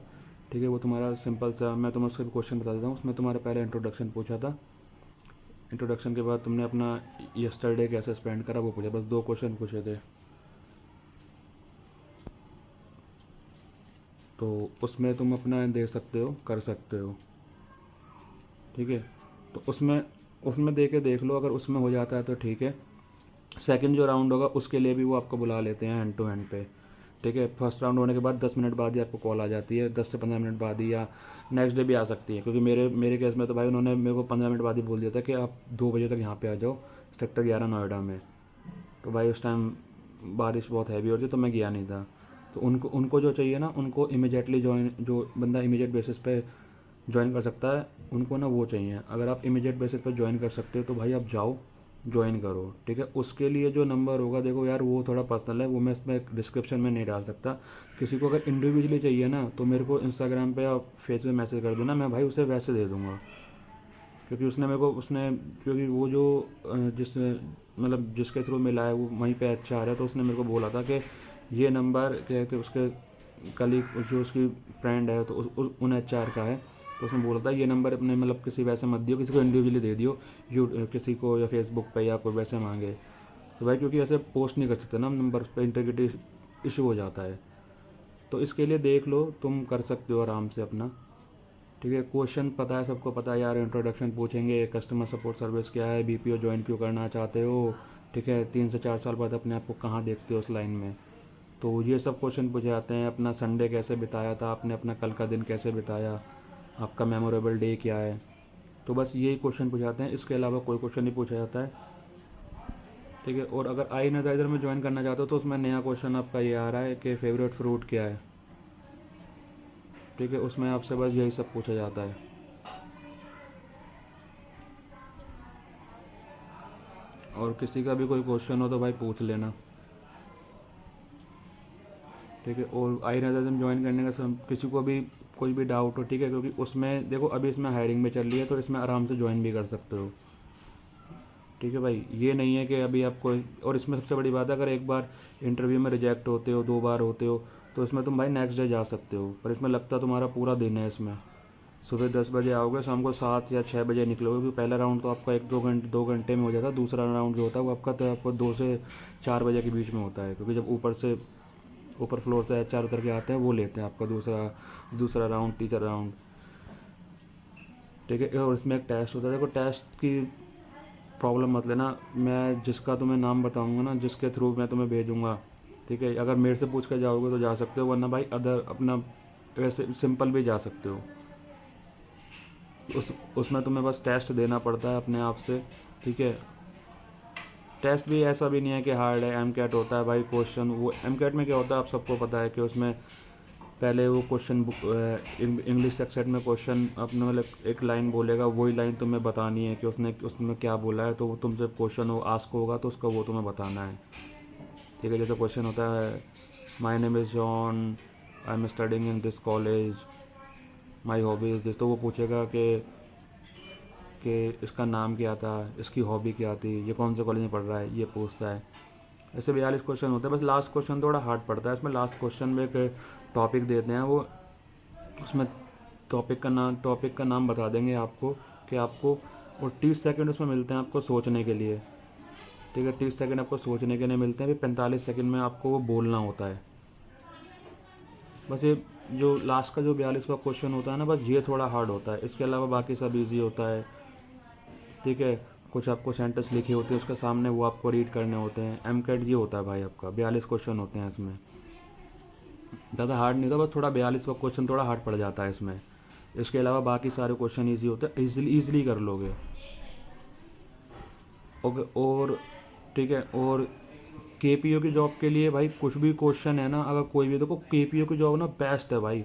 A: ठीक है। वो तुम्हारा सिंपल सा, मैं तुम्हें उसका क्वेश्चन बता देता हूँ। उसमें तुम्हारा पहला इंट्रोडक्शन पूछा था, इंट्रोडक्शन के बाद तुमने अपना यस्टरडे कैसे स्पेंड करा वो पूछा, बस 2 क्वेश्चन पूछे थे। तो उसमें तुम अपना दे सकते हो, कर सकते हो, ठीक है। तो उसमें उसमें दे के देख लो, अगर उसमें हो जाता है तो ठीक है। सेकंड जो राउंड होगा उसके लिए भी वो आपको बुला लेते हैं हैंड टू हैंड पे, ठीक है। फर्स्ट राउंड होने के बाद 10 मिनट बाद ही आपको कॉल आ जाती है, 10 से 15 मिनट बाद ही, या नेक्स्ट डे भी आ सकती है, क्योंकि मेरे मेरे केस में तो भाई उन्होंने मेरे को 15 मिनट बाद ही बोल दिया था कि आप 2 बजे तक यहाँ पे आ जाओ, सेक्टर 11 नोएडा में। तो भाई उस टाइम बारिश बहुत हैवी हो रही थी, तो मैं गया नहीं था। तो उनको उनको जो चाहिए ना, उनको इमीडिएटली ज्वाइन, जो बंदा इमीडिएट बेसिस पे ज्वाइन कर सकता है, उनको ना वो चाहिए। अगर आप इमीडिएट बेसिस पे ज्वाइन कर सकते हो तो भाई आप जाओ, ज्वाइन करो, ठीक है। उसके लिए जो नंबर होगा, देखो यार वो थोड़ा पर्सनल है, वो मैं इसमें डिस्क्रिप्शन में नहीं डाल सकता। किसी को अगर इंडिविजुअली चाहिए ना, तो मेरे को इंस्टाग्राम पे या फेस पे मैसेज कर देना, मैं भाई उसे वैसे दे दूँगा। क्योंकि उसने मेरे को उसने क्योंकि वो जो जिस मतलब जिसके थ्रू मिला है वो वहीं पे HR है, तो उसने मेरे को बोला था कि ये नंबर क्या कहते उसके कलीग जो उसकी फ्रेंड है, तो उन HR का है। तो उसने बोला था ये नंबर अपने मतलब किसी वैसे मत दियो, किसी को इंडिविजुअली दे दियो, किसी को या फेसबुक पे या कोई वैसे मांगे तो भाई, क्योंकि ऐसे पोस्ट नहीं कर सकते ना नंबर पे, इंटीग्रिटी इशू हो जाता है। तो इसके लिए देख लो, तुम कर सकते हो आराम से अपना, ठीक है। क्वेश्चन पता है, सबको पता है यार, इंट्रोडक्शन पूछेंगे, कस्टमर सपोर्ट सर्विस क्या है, BPO ज्वाइन क्यों करना चाहते हो, ठीक है, 3 से 4 साल बाद अपने आप को कहाँ देखते हो उस लाइन में। तो ये सब क्वेश्चन पूछे जाते हैं। अपना संडे कैसे बिताया था आपने, अपना कल का दिन कैसे बिताया, आपका मेमोरेबल डे क्या है। तो बस यही क्वेश्चन पूछे जाते हैं, इसके अलावा कोई क्वेश्चन नहीं पूछा जाता है, ठीक है। और अगर आई एनालाइजर में ज्वाइन करना चाहते हो तो उसमें नया क्वेश्चन आपका ये आ रहा है कि फेवरेट फ्रूट क्या है, ठीक है। उसमें आपसे बस यही सब पूछा जाता है। और किसी का भी कोई क्वेश्चन हो तो भाई पूछ लेना, ठीक है। और आई एनालाइजर ज्वाइन करने का किसी को भी कोई भी डाउट हो, ठीक है, क्योंकि उसमें देखो अभी इसमें हायरिंग में चल रही है, तो इसमें आराम से ज्वाइन भी कर सकते हो, ठीक है भाई। ये नहीं है कि अभी आपको, और इसमें सबसे बड़ी बात है, अगर एक बार इंटरव्यू में रिजेक्ट होते हो, 2 बार होते हो, तो इसमें तुम भाई नेक्स्ट डे जा सकते हो, पर इसमें लगता तुम्हारा पूरा दिन है। इसमें सुबह 10 बजे आओगे, शाम को 7 या 6 बजे निकलोगे, क्योंकि पहला राउंड तो आपका 1-2 घंटे में हो जाता है, दूसरा राउंड जो होता है वो आपका तो आपको 2 से 4 बजे के बीच में होता है, क्योंकि जब ऊपर फ्लोर से HR उतर के आते हैं, वो लेते हैं आपका दूसरा राउंड, तीसरा राउंड, ठीक है। और इसमें एक टेस्ट होता है। देखो टेस्ट की प्रॉब्लम मत लेना, मैं जिसका तुम्हें नाम बताऊंगा ना, जिसके थ्रू मैं तुम्हें भेजूंगा, ठीक है, अगर मेरे से पूछ कर जाओगे तो जा सकते हो, वरना भाई अदर अपना वैसे सिंपल भी जा सकते हो। उसमें तुम्हें बस टेस्ट देना पड़ता है अपने आप से, ठीक है। टेस्ट भी ऐसा भी नहीं है कि हार्ड है, MCAT होता है भाई क्वेश्चन। वो MCAT में क्या होता है आप सबको पता है कि उसमें पहले वो क्वेश्चन बुक इंग्लिश सेक्शन में क्वेश्चन अपने मतलब एक लाइन बोलेगा, वही लाइन तुम्हें बतानी है कि उसने उसमें क्या बोला है। तो वो तुमसे क्वेश्चन वो आस्क होगा तो उसका वो तुम्हें बताना है, ठीक है। जैसे क्वेश्चन होता है my name is John, I am studying in this college, my hobby is this, तो वो पूछेगा कि इसका नाम क्या था, इसकी हॉबी क्या थी, ये कौन से कॉलेज में पढ़ रहा है, ये पूछता है। ऐसे 42 क्वेश्चन होते हैं, बस लास्ट क्वेश्चन थोड़ा हार्ड पड़ता है। इसमें लास्ट क्वेश्चन में एक टॉपिक देते हैं, वो उसमें टॉपिक का नाम बता देंगे आपको कि आपको, और 30 सेकंड उसमें मिलते हैं आपको सोचने के लिए, ठीक है। 30 सेकंड आपको सोचने के लिए मिलते हैं, फिर 45 सेकंड में आपको वो बोलना होता है। बस ये जो लास्ट का जो 42वां क्वेश्चन होता है ना, बस ये थोड़ा हार्ड होता है, इसके अलावा बाकी सब ईजी होता है, ठीक है। कुछ आपको सेंटेंस लिखे होते हैं उसके सामने, वो आपको रीड करने होते हैं। MCAT ये होता है भाई आपका, 42 क्वेश्चन होते हैं इसमें, ज़्यादा हार्ड नहीं था, बस थोड़ा 42वां क्वेश्चन थोड़ा हार्ड पड़ जाता है इसमें। इसके अलावा बाकी सारे क्वेश्चन ईजी होते हैं, ईजिली कर लोगे, और ठीक है, और केपीओ की जॉब के लिए भाई कुछ भी क्वेश्चन है ना, अगर कोई भी, देखो केपीओ की जॉब ना बेस्ट है भाई,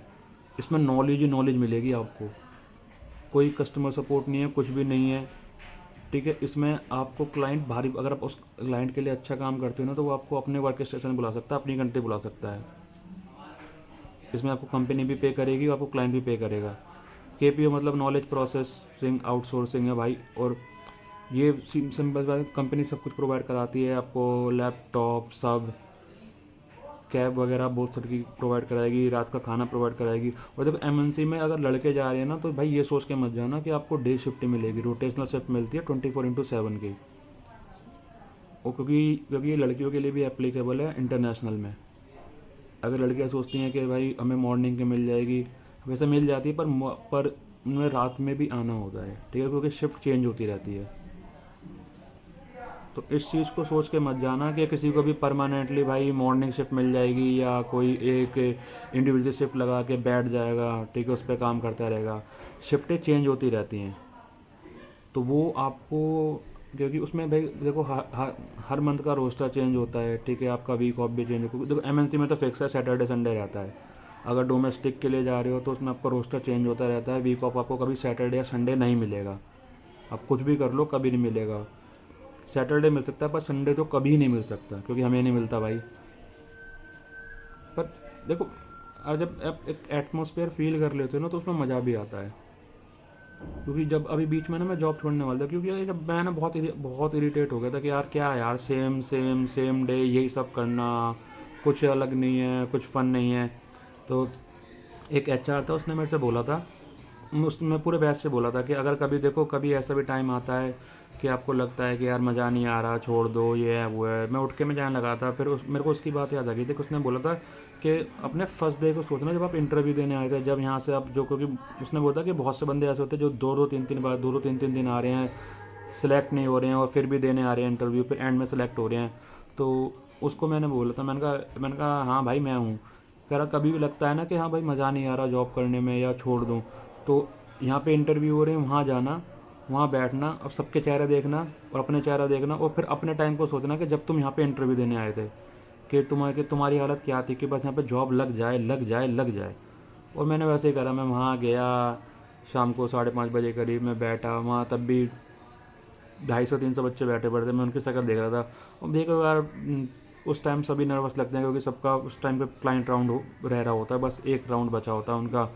A: इसमें नॉलेज ही नॉलेज मिलेगी आपको, कोई कस्टमर सपोर्ट नहीं है, कुछ भी नहीं है, ठीक है। इसमें आपको क्लाइंट भारी, अगर आप उस क्लाइंट के लिए अच्छा काम करते हो ना, तो वो आपको अपने वर्क स्टेशन बुला सकता है, अपनी कंट्री बुला सकता है। इसमें आपको कंपनी भी पे करेगी और आपको क्लाइंट भी पे करेगा। केपीओ मतलब नॉलेज प्रोसेसिंग आउटसोर्सिंग है भाई, और ये सिंपल बात, कंपनी सब कुछ प्रोवाइड कराती है आपको, लैपटॉप सब, कैब वगैरह बहुत सारी प्रोवाइड कराएगी, रात का खाना प्रोवाइड कराएगी। और देखो एमएनसी में अगर लड़के जा रहे हैं ना, तो भाई ये सोच के मत जाना कि आपको डे शिफ्ट मिलेगी, रोटेशनल शिफ्ट मिलती है 24/7 की। और क्योंकि ये लड़कियों के लिए भी एप्लीकेबल है इंटरनेशनल में। अगर लड़कियां सोचती हैं कि भाई हमें मॉर्निंग की मिल जाएगी, वैसे मिल जाती है, पर उन्हें रात में भी आना होता है, ठीक है, क्योंकि शिफ्ट चेंज होती रहती है। तो इस चीज़ को सोच के मत जाना कि किसी को भी परमानेंटली भाई मॉर्निंग शिफ्ट मिल जाएगी, या कोई एक इंडिविजुअल शिफ्ट लगा के बैठ जाएगा, ठीक है, उस पर काम करता रहेगा। शिफ्टें चेंज होती रहती हैं, तो वो आपको, क्योंकि उसमें भाई देखो हर मंथ का रोस्टर चेंज होता है, ठीक है, आपका वीक ऑफ भी चेंज होगा। देखो एमएनसी में तो फिक्स है, सैटरडे संडे रहता है। अगर डोमेस्टिक के लिए जा रहे हो तो उसमें आपका रोस्टर चेंज होता रहता है, वीक ऑफ आपको कभी सैटरडे या संडे नहीं मिलेगा। आप कुछ भी कर लो कभी नहीं मिलेगा। सैटरडे मिल सकता है पर संडे तो कभी नहीं मिल सकता, क्योंकि हमें नहीं मिलता भाई। पर देखो जब आप एक एटमॉस्फेयर फील कर लेते हो ना, तो उसमें मज़ा भी आता है। क्योंकि जब अभी बीच में ना मैं जॉब छोड़ने वाला था, क्योंकि यार जब मैं ना बहुत इरिटेट हो गया था कि यार क्या यार, सेम सेम सेम डे यही सब करना, कुछ अलग नहीं है, कुछ फ़न नहीं है। तो एक एचआर था, उसने मेरे से बोला था, मैं पूरे बैच से बोला था कि अगर कभी देखो कभी ऐसा भी टाइम आता है कि आपको लगता है कि यार मज़ा नहीं आ रहा, छोड़ दो, ये है वो है, मैं उठ के मैं जाने लगा था। फिर मेरे को उसकी बात याद आ गई थी कि उसने बोला था कि अपने फर्स्ट डे को सोचना, जब आप इंटरव्यू देने आए थे, जब यहाँ से आप जो, क्योंकि उसने बोला था कि बहुत से बंदे ऐसे होते हैं जो दो दो तीन तीन दिन आ रहे हैं, सिलेक्ट नहीं हो रहे हैं, और फिर भी देने आ रहे हैं इंटरव्यू, फिर एंड में सेलेक्ट हो रहे हैं। तो उसको मैंने बोला था, मैंने कहा हाँ भाई मैं हूँ। कह रहा कभी भी लगता है ना कि हाँ भाई मज़ा नहीं आ रहा जॉब करने में या छोड़ दूँ, तो यहाँ पे इंटरव्यू हो रहे हैं, वहाँ जाना, वहाँ बैठना, अब सबके चेहरे देखना और अपने चेहरा देखना, और फिर अपने टाइम को सोचना कि जब तुम यहाँ पे इंटरव्यू देने आए थे कि तुम्हारी हालत क्या थी, कि बस यहाँ पे जॉब लग जाए लग जाए लग जाए। और मैंने वैसे ही करा, मैं वहाँ गया, शाम को 5:30 बजे करीब मैं बैठा वहाँ, तब भी 250-300 बच्चे बैठे पड़े थे, मैं उनकी शक्ल देख रहा था। और देखो यार उस टाइम सभी नर्वस लगते हैं, क्योंकि सबका उस टाइम पे क्लाइंट राउंड रह रहा होता है, बस एक राउंड बचा होता है उनका,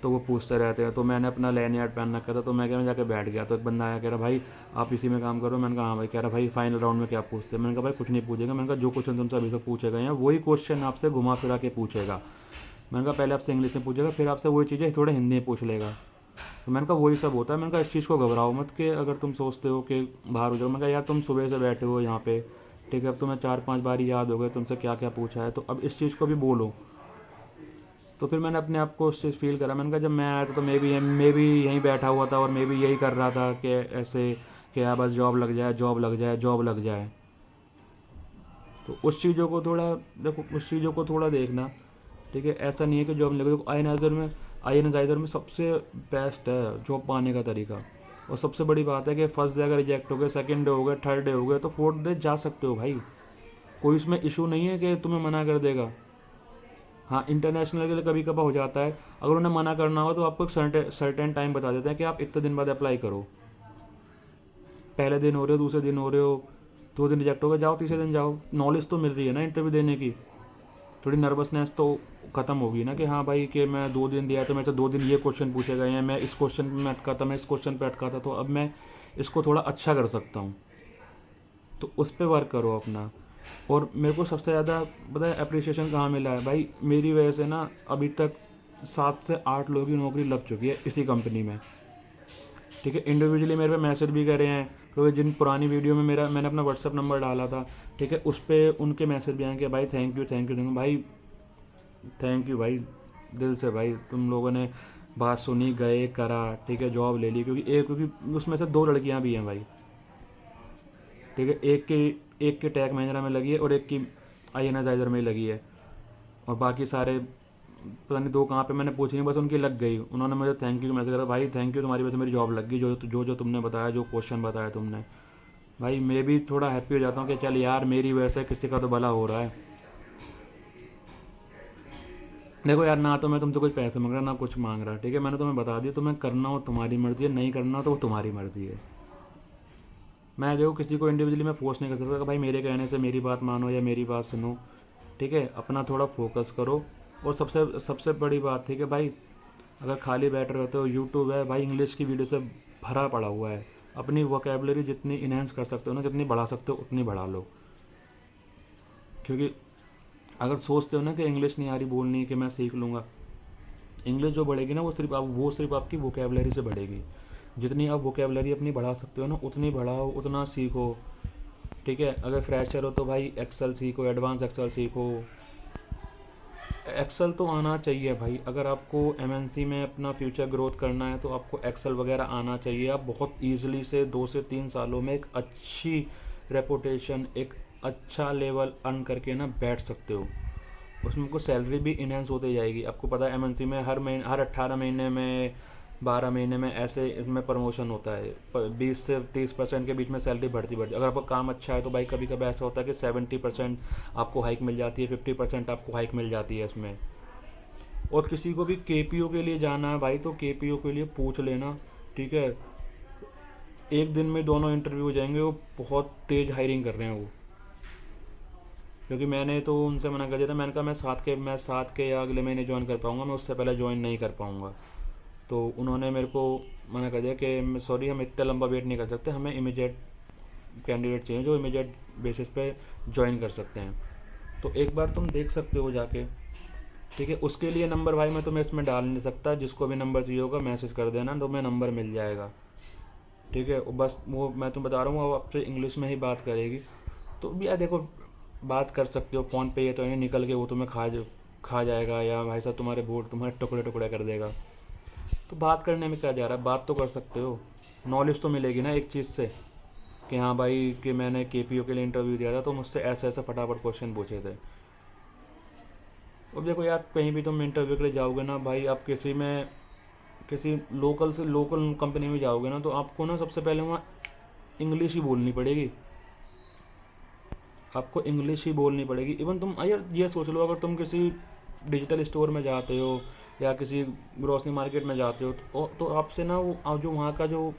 A: तो वो पूछते रहते हैं। तो मैंने अपना लैनियार्ड पहन रखा था, तो मैं जाके बैठ गया। तो एक बंदा आया, कह रहा भाई आप इसी में काम करो। मैंने कहा हाँ भाई। कह रहा भाई फाइनल राउंड में क्या पूछते हैं? मैंने कहा भाई कुछ नहीं पूछेगा। मैंने कहा जो क्वेश्चन तुमसे अभी तक पूछे गए हैं वही क्वेश्चन आपसे घुमा फिरा के पूछेगा। मैंने कहा पहले आपसे इंग्लिश में पूछेगा, फिर आपसे वही चीज़ें थोड़े हिंदी में पूछ लेगा। तो मैंने कहा वही सब होता है। मैंने कहा इस चीज़ को घबराओ मत कि अगर तुम सोचते हो कि बाहर हो जाओ। मैंने कहा यार तुम सुबह से बैठे हो यहाँ पे, ठीक है, अब तुम्हें 4-5 बार याद हो गए तुमसे क्या क्या पूछा है, तो अब इस चीज़ को भी बोलो। तो फिर मैंने अपने आप को उस चीज़ फील करा। मैंने कहा जब मैं आया था तो मैं भी यहीं बैठा हुआ था और मैं भी यही कर रहा था कि ऐसे कि यार बस जॉब लग जाए जॉब लग जाए जॉब लग जाए। तो उस चीज़ों को थोड़ा देखो, उस चीज़ों को थोड़ा देखना, ठीक है। ऐसा नहीं है कि जॉब लगे। आईएनआइजर में सबसे बेस्ट है जॉब पाने का तरीका। और सबसे बड़ी बात है कि फर्स्ट डे अगर रिजेक्ट हो गए, सेकेंड डे हो गए, थर्ड डे हो गए, तो फोर्थ डे जा सकते हो भाई। कोई इसमें इशू नहीं है कि तुम्हें मना कर देगा। हाँ, इंटरनेशनल के लिए कभी कभार हो जाता है। अगर उन्हें मना करना हो तो आपको एक सर्टेन टाइम बता देते हैं कि आप इतने दिन बाद अप्लाई करो। पहले दिन हो रहे हो, दूसरे दिन हो रहे हो, 2 दिन रिजेक्ट हो गए, जाओ तीसरे दिन जाओ। नॉलेज तो मिल रही है ना इंटरव्यू देने की, थोड़ी नर्वसनेस तो ख़त्म होगी ना कि हाँ भाई कि मैं 2 दिन दिया तो मेरे से 2 दिन ये क्वेश्चन पूछे गए हैं, मैं इस क्वेश्चन में अटका था, मैं इस क्वेश्चन पे अटका था, तो अब मैं इसको थोड़ा अच्छा कर सकता हूँ। तो उस पर वर्क करो अपना। और मेरे को सबसे ज़्यादा पता है अप्रिसिएशन कहाँ मिला है भाई, मेरी वजह से ना अभी तक 7 से 8 लोगों की नौकरी लग चुकी है इसी कंपनी में, ठीक है। इंडिविजुअली मेरे पे मैसेज भी करे हैं, क्योंकि जिन पुरानी वीडियो में मैंने अपना व्हाट्सअप नंबर डाला था, ठीक है, उस पर उनके मैसेज भी आए कि भाई थैंक यू भाई, थैंक यू भाई, दिल से भाई। तुम लोगों ने बात सुनी, गए, करा, ठीक है, जॉब ले ली। क्योंकि उसमें से 2 लड़कियां भी हैं भाई, ठीक है। एक के टैग महिंद्रा में लगी है और एक की आईएनआइजर में ही लगी है, और बाकी सारे पता नहीं 2 कहाँ पे मैंने पूछी नहीं, बस उनकी लग गई। उन्होंने मुझे थैंक यू मैसेज करा, भाई थैंक यू, तुम्हारी वजह से मेरी जॉब लग गई, जो तुमने बताया, जो क्वेश्चन बताया तुमने। भाई मैं भी थोड़ा हैप्पी हो जाता हूँ कि चल यार मेरी वजह से किसी का तो भला हो रहा है। देखो यार, ना तो मैं तुमसे कुछ पैसे मांग रहा ना कुछ मांग रहा, ठीक है, मैंने तुम्हें बता दिया, तुम्हें करना हो तुम्हारी मर्ज़ी है, नहीं करना हो तो वो तुम्हारी मर्ज़ी है। मैं देखो किसी को इंडिविजुअली मैं फोर्स नहीं कर सकता कि भाई मेरे कहने से मेरी बात मानो या मेरी बात सुनो, ठीक है, अपना थोड़ा फोकस करो। और सबसे सबसे बड़ी बात थी कि भाई अगर खाली बैठ रहे होते हो, यूट्यूब है भाई, इंग्लिश की वीडियो से भरा पड़ा हुआ है। अपनी वोकेबलरी जितनी इन्हेंस कर सकते हो ना, जितनी बढ़ा सकते हो उतनी बढ़ा लो। क्योंकि अगर सोचते हो ना कि इंग्लिश नहीं आ रही बोलनी कि मैं सीख लूँगा, इंग्लिश जो बढ़ेगी ना वो सिर्फ आपकी वोकेबलरी से बढ़ेगी। जितनी आप वोकेबलरी अपनी बढ़ा सकते हो ना उतनी बढ़ाओ, उतना सीखो, ठीक है। अगर फ्रेशर हो तो भाई एक्सेल सीखो, एडवांस एक्सेल सीखो। एक्सेल तो आना चाहिए भाई, अगर आपको एमएनसी में अपना फ्यूचर ग्रोथ करना है तो आपको एक्सेल वगैरह आना चाहिए। आप बहुत ईजिली से 2 से 3 सालों में एक अच्छी रेपुटेशन, एक अच्छा लेवल अर्न करके ना बैठ सकते हो। उसमें आपको सैलरी भी इन्हेंस होती जाएगी। आपको पता है एमएनसी में हर 18 महीने में, 12 महीने में ऐसे इसमें प्रमोशन होता है। 20 से 30% के बीच में सैलरी बढ़ती अगर आपका काम अच्छा है तो भाई कभी कभी ऐसा होता है कि 70% आपको हाइक मिल जाती है, 50% आपको हाइक मिल जाती है इसमें। और किसी को भी केपीओ के लिए जाना है भाई तो केपीओ के लिए पूछ लेना, ठीक है। एक दिन में दोनों इंटरव्यू हो जाएंगे, वो बहुत तेज़ हायरिंग कर रहे हैं वो। क्योंकि मैंने तो उनसे मना कर दिया था, मैंने कहा मैं 7 के या अगले महीने ज्वाइन कर पाऊँगा, मैं उससे पहले ज्वाइन नहीं कर पाऊँगा। तो उन्होंने मेरे को मना कर दिया कि सॉरी हम इतना लंबा वेट नहीं कर सकते, हमें इमीडिएट कैंडिडेट चाहिए जो इमीडिएट बेसिस पे ज्वाइन कर सकते हैं। तो एक बार तुम देख सकते हो जाके, ठीक है। उसके लिए नंबर भाई मैं तुम्हें इसमें डाल नहीं सकता, जिसको भी नंबर चाहिए होगा मैसेज कर देना, तो तुम्हें नंबर मिल जाएगा, ठीक है। बस वो मैं तुम्हें बता रहा हूँ, वो आपसे इंग्लिश में ही बात करेगी। तो यार देखो, बात कर सकते हो फ़ोन पे, ये तो नहीं निकल के वो तुम्हें खा जाएगा या भाई साहब तुम्हारे बोर्ड तुम्हारे टुकड़े टुकड़े कर देगा। तो बात करने में क्या जा रहा है, बात तो कर सकते हो। नॉलेज तो मिलेगी ना एक चीज़ से कि हाँ भाई कि मैंने केपीओ के लिए इंटरव्यू दिया था तो मुझसे ऐसे ऐसे फटाफट क्वेश्चन पूछे थे। अब देखो यार, कहीं भी तुम इंटरव्यू के लिए जाओगे ना भाई, आप किसी लोकल कंपनी में जाओगे ना तो आपको ना सबसे पहले वहाँ इंग्लिश ही बोलनी पड़ेगी। आपको इंग्लिश ही बोलनी पड़ेगी। इवन तुम यार ये सोच लो, अगर तुम किसी डिजिटल स्टोर में जाते हो या किसी ग्रोसरी मार्केट में जाते हो तो आपसे ना वो जो वहाँ का जो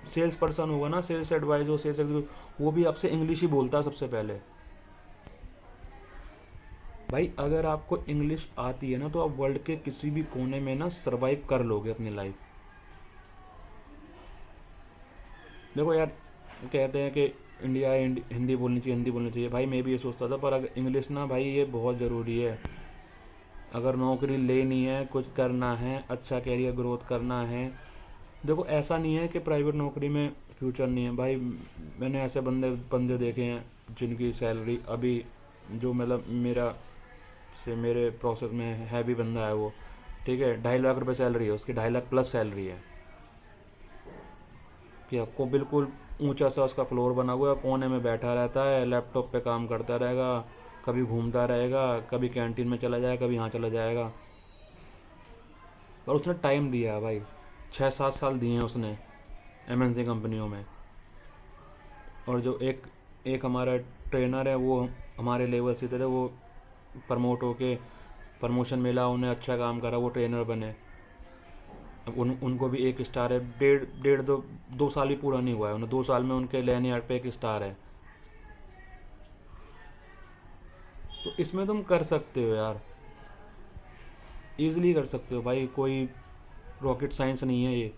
A: सेल्स पर्सन होगा ना, सेल्स एडवाइजर, सेल्स एग्जीक्यूटिव, वो भी आपसे इंग्लिश ही बोलता है सबसे पहले। भाई अगर आपको इंग्लिश आती है ना तो आप वर्ल्ड के किसी भी कोने में ना सरवाइव कर लोगे अपनी लाइफ। देखो यार, कहते हैं कि हिंदी बोलनी चाहिए, हिंदी बोलनी चाहिए, भाई मैं भी ये सोचता था, पर अगर इंग्लिश ना भाई ये बहुत ज़रूरी है। अगर नौकरी लेनी है, कुछ करना है, अच्छा कैरियर ग्रोथ करना है। देखो ऐसा नहीं है कि प्राइवेट नौकरी में फ्यूचर नहीं है भाई। मैंने ऐसे बंदे बंदे देखे हैं जिनकी सैलरी अभी, जो मतलब मेरे प्रोसेस में है भी बंदा है वो, ठीक है, 2.5 लाख रुपए सैलरी है उसकी, 2.5 लाख प्लस सैलरी है। कि आपको बिल्कुल ऊंचा सा उसका फ्लोर बना हुआ है, कोने में बैठा रहता है, लैपटॉप पे काम करता रहेगा, कभी घूमता रहेगा, कभी कैंटीन में चला जाएगा, कभी यहाँ चला जाएगा। और उसने टाइम दिया है भाई, 6-7 साल दिए हैं उसने एमएनसी कंपनियों में। और जो एक एक हमारा ट्रेनर है वो हमारे लेवल से थे, वो प्रमोट होके प्रमोशन मिला, उन्हें अच्छा काम करा, वो ट्रेनर बने। अब उनको भी 1 स्टार है, डेढ़ डेढ़ 2 साल भी पूरा नहीं हुआ है उन्हें, 2 साल में उनके लैनियार्ड पे 1 स्टार है। तो इसमें तुम कर सकते हो यार, इजीली कर सकते हो भाई, कोई रॉकेट साइंस नहीं है ये।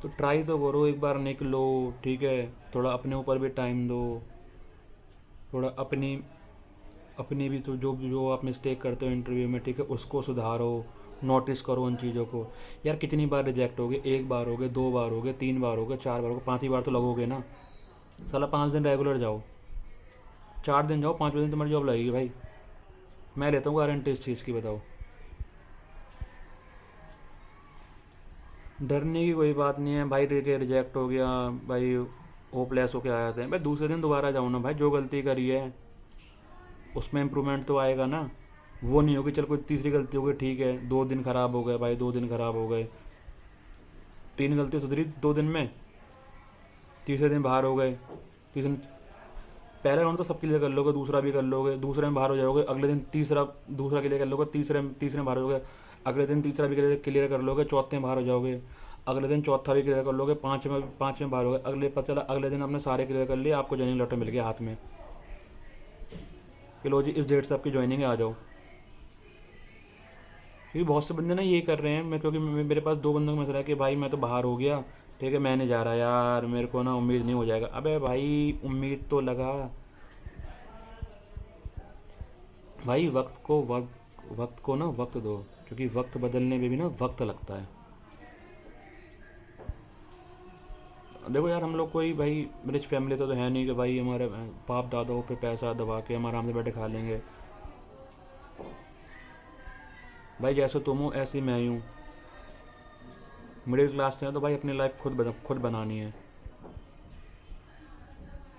A: तो ट्राई तो करो, एक बार निकलो, ठीक है। थोड़ा अपने ऊपर भी टाइम दो, थोड़ा अपनी अपनी भी तो जो जो आप मिस्टेक करते हो इंटरव्यू में, ठीक है, उसको सुधारो, नोटिस करो उन चीज़ों को। यार कितनी बार रिजेक्ट हो गए, 1 बार हो गए, 2 बार हो गए, 3 बार हो गए, 4 बार हो गए, 5वीं बार तो लगोगे ना। साला 5 दिन रेगुलर जाओ, 4 दिन जाओ, 5वें दिन तुम्हारी जॉब लगेगी भाई। मैं लेता हूँ गारंटी इस चीज़ की, बताओ। डरने की कोई बात नहीं है भाई, रिजेक्ट हो गया भाई, होपलेस होके आ जाते हैं भाई, दूसरे दिन दोबारा जाओ ना भाई, जो गलती करी है उसमें इम्प्रूवमेंट तो आएगा ना। वो नहीं होगी चल कोई तीसरी गलती हो गई, ठीक है, 2 दिन खराब हो गए भाई, 2 दिन खराब हो गए, 3 गलती सुधरी 2 दिन में, तीसरे दिन बाहर हो गए, तीसरे पहला राउंड तो सब क्लियर कर लोगे, दूसरा भी कर लोगे, दूसरे में बाहर हो जाओगे, अगले दिन तीसरा दूसरा क्लियर कर लोगे, तीसरे में बाहर हो गए, अगले दिन तीसरा भी क्लियर कर लोगे, चौथे में बाहर हो जाओगे, अगले दिन चौथा भी क्लियर कर लोगे, पाँच में बाहर हो गए, पता चला अगले दिन आपने सारे क्लियर कर लिए, आपको ज्वाइनिंग लेटर मिल गया हाथ में कि लो जी इस डेट से आपकी ज्वाइनिंग है, आ जाओ। क्योंकि बहुत से बंदे ना ये कर रहे हैं, मैं क्योंकि मेरे पास 2 बंदों का मसला है कि भाई मैं तो बाहर हो गया, ठीक है, मैं नहीं जा रहा यार, मेरे को ना उम्मीद नहीं हो जाएगा। अबे भाई उम्मीद तो लगा भाई, वक्त को ना वक्त दो, क्योंकि वक्त बदलने में भी ना वक्त लगता है। देखो यार, हम लोग कोई भाई रिच फैमिली से तो है नहीं कि भाई हमारे बाप दादाओं पे पैसा दबा के हम आराम से बैठे खा लेंगे। भाई जैसे तुम हो ऐसे ही मैं ही हूँ, मिडिल क्लास से हैं तो भाई अपनी लाइफ खुद बनानी है।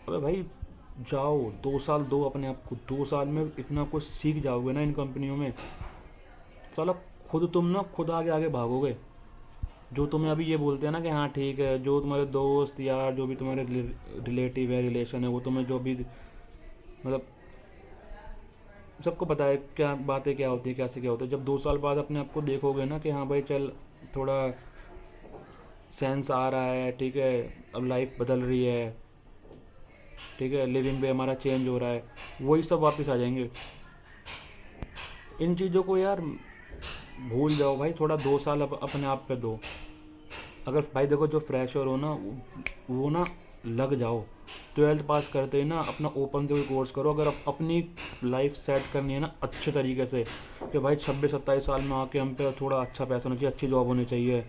A: अबे भाई जाओ, 2 साल दो अपने आप को, 2 साल में इतना कुछ सीख जाओगे ना इन कंपनियों में, साला खुद तुम ना खुद आगे आगे भागोगे। जो तुम्हें अभी ये बोलते हैं ना कि हाँ ठीक है, जो तुम्हारे दोस्त यार, जो भी तुम्हारे रिलेटिव है, रिलेशन है, वो तुम्हें जो भी मतलब सबको पता है क्या बातें क्या होती है, कैसे क्या होता है। जब 2 साल बाद अपने आप को देखोगे ना कि हाँ भाई चल थोड़ा सेंस आ रहा है, ठीक है, अब लाइफ बदल रही है, ठीक है, लिविंग वे हमारा चेंज हो रहा है, वही सब वापस आ जाएंगे। इन चीज़ों को यार भूल जाओ भाई, थोड़ा 2 साल अपने आप पे दो। अगर भाई देखो जो फ्रेशर हो ना, वो ना लग जाओ, 12th पास करते ही ना अपना ओपन से कोई कोर्स करो। अगर अपनी लाइफ सेट करनी है ना अच्छे तरीके से, कि भाई 26-27 साल में आके हम पे थोड़ा अच्छा पैसा होना चाहिए, अच्छी जॉब होनी चाहिए,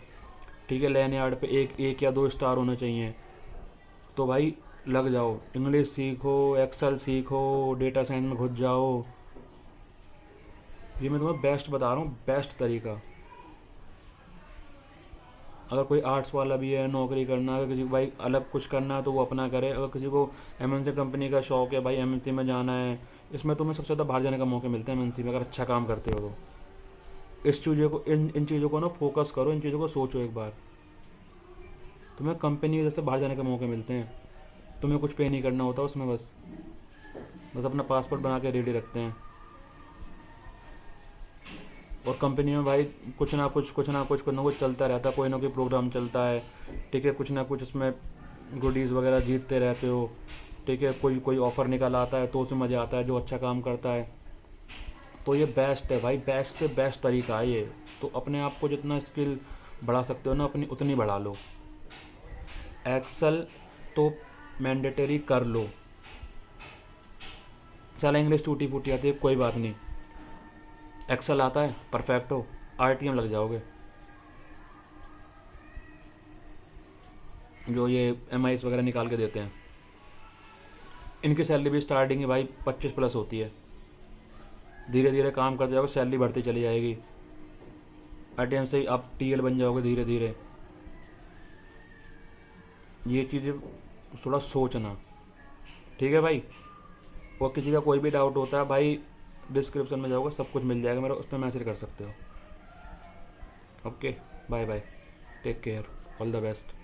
A: ठीक है, लैंड यार्ड पे एक या 2 स्टार होने चाहिए, तो भाई लग जाओ, इंग्लिश सीखो, एक्सेल सीखो, डेटा साइंस में घुस जाओ। ये मैं तुम्हें बेस्ट बता रहा हूँ, बेस्ट तरीका। अगर कोई आर्ट्स वाला भी है, नौकरी करना, अगर किसी को भाई अलग कुछ करना है तो वो अपना करे। अगर किसी को एमएनसी कंपनी का शौक है, भाई एमएनसी में जाना है, इसमें तुम्हें सबसे ज़्यादा बाहर जाने का मौके मिलता है एमएनसी में, अगर अच्छा काम करते हो तो। इस चीज़ों को इन चीज़ों को ना फोकस करो, इन चीज़ों को सोचो एक बार, तुम्हें कंपनी जैसे बाहर जाने के मौके मिलते हैं, तुम्हें कुछ पे नहीं करना होता उसमें, बस अपना पासपोर्ट बना के रेडी रखते हैं। और कंपनी में भाई कुछ ना कुछ चलता रहता है, कोई ना कोई प्रोग्राम चलता है, ठीक है, कुछ ना कुछ उसमें गुडीज़ वगैरह जीतते रहते हो, ठीक है, कोई ऑफ़र निकल आता है तो उसमें मज़ा आता है जो अच्छा काम करता है। तो ये बेस्ट है भाई, बेस्ट से बेस्ट तरीका है ये। तो अपने आप को जितना स्किल बढ़ा सकते हो ना अपनी, उतनी बढ़ा लो। एक्सेल तो मैंडेटरी कर लो, चल इंग्लिश टूटी फूटी आती है कोई बात नहीं, एक्सेल आता है परफेक्ट हो, आरटीएम लग जाओगे। जो ये एमआईस वगैरह निकाल के देते हैं, इनकी सैलरी भी स्टार्टिंग ही भाई 25+ होती है, धीरे धीरे काम करते जाओगे, सैलरी बढ़ती चली जाएगी, आरटीएम से ही आप टीएल बन जाओगे धीरे धीरे। ये चीज़ें थोड़ा सोचना, ठीक है भाई। और किसी का कोई भी डाउट होता है भाई, डिस्क्रिप्शन में जाओगे सब कुछ मिल जाएगा मेरा, उस पर मैसेज कर सकते हो। Okay, bye bye, take care, all the best.